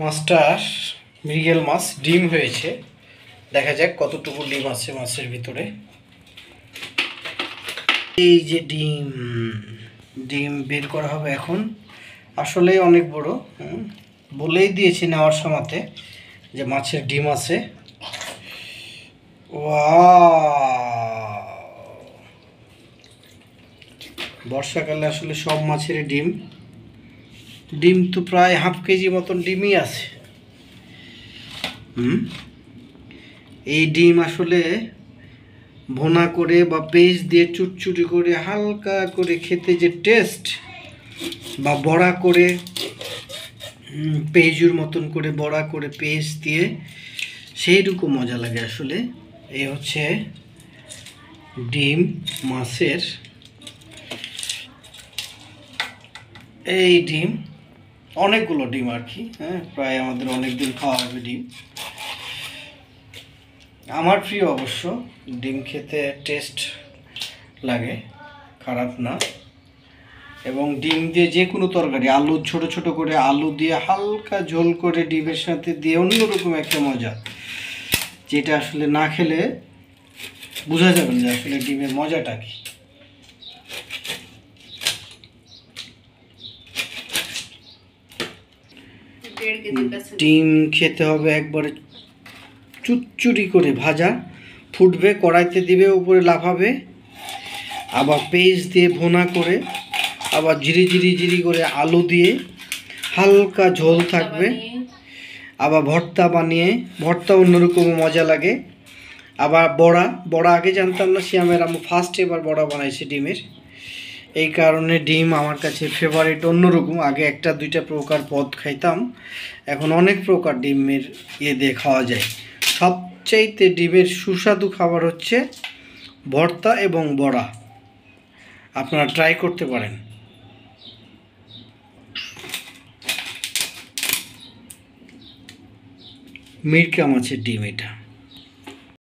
মাছটা মৃগেল মাছ, ডিম হয়েছে। দেখা যাক কতটুকু ডিম আছে মাছের ভিতরে। এই যে ডিম, ডিম বের করা হবে এখন। আসলে অনেক বড়, বলেই দিয়েছি নেওয়ার সময়তে যে মাছের ডিম আছে। বর্ষাকালে আসলে সব মাছের ডিম, ডিম তো প্রায় হাফ কেজি মতন ডিমই আছে। এই ডিম আসলে ভুনা করে বা পেস্ট দিয়ে চুটচুটি করে হালকা করে খেতে যে টেস্ট, বা বড়া করে পেঁয়াজুর মতন করে বড়া করে পেস্ট দিয়ে সেইরকম মজা লাগে আসলে। এই হচ্ছে ডিম মাছের, এই ডিম অনেকগুলো ডিম আর কি। প্রায় আমাদের অনেক দিন খাওয়া হবে ডিম। আমার প্রিয় অবশ্য, ডিম খেতে টেস্ট লাগে, খারাপ না। এবং ডিম দিয়ে যে কোনো তরকারি, আলু ছোট ছোট করে আলু দিয়ে হালকা ঝোল করে ডিমের সাথে দিয়ে অন্যরকম একটা মজা, যেটা আসলে না খেলে বোঝা যাবে না যে আসলে ডিমের মজাটা কি। ডিম খেতে হবে একবারে চুচচুরি করে ভাজা, ফুটবে, কড়াইতে দিবে, উপরে লাফাবে, আবার পেস্ট দিয়ে ভুনা করে, আবার জিরি জিরি জিরি করে আলু দিয়ে হালকা ঝোল থাকবে, আবার ভর্তা বানিয়ে, ভর্তা অন্যরকম মজা লাগে। আবার বড়া, বড়া আগে জানতাম না, শ্যামের আমি ফার্স্ট এবার বড়া বানাইছি ডিমের। এই কারণে ডিম আমার কাছে ফেভারিট অন্যরকম। আগে একটা দুইটা প্রকার পদ খাইতাম, এখন অনেক প্রকার ডিমের দিয়ে খাওয়া যায়। সবচাইতে ডিমের সুস্বাদু খাবার হচ্ছে ভর্তা এবং বড়া। আপনারা ট্রাই করতে পারেন। মিরকা মাছের ডিম এটা।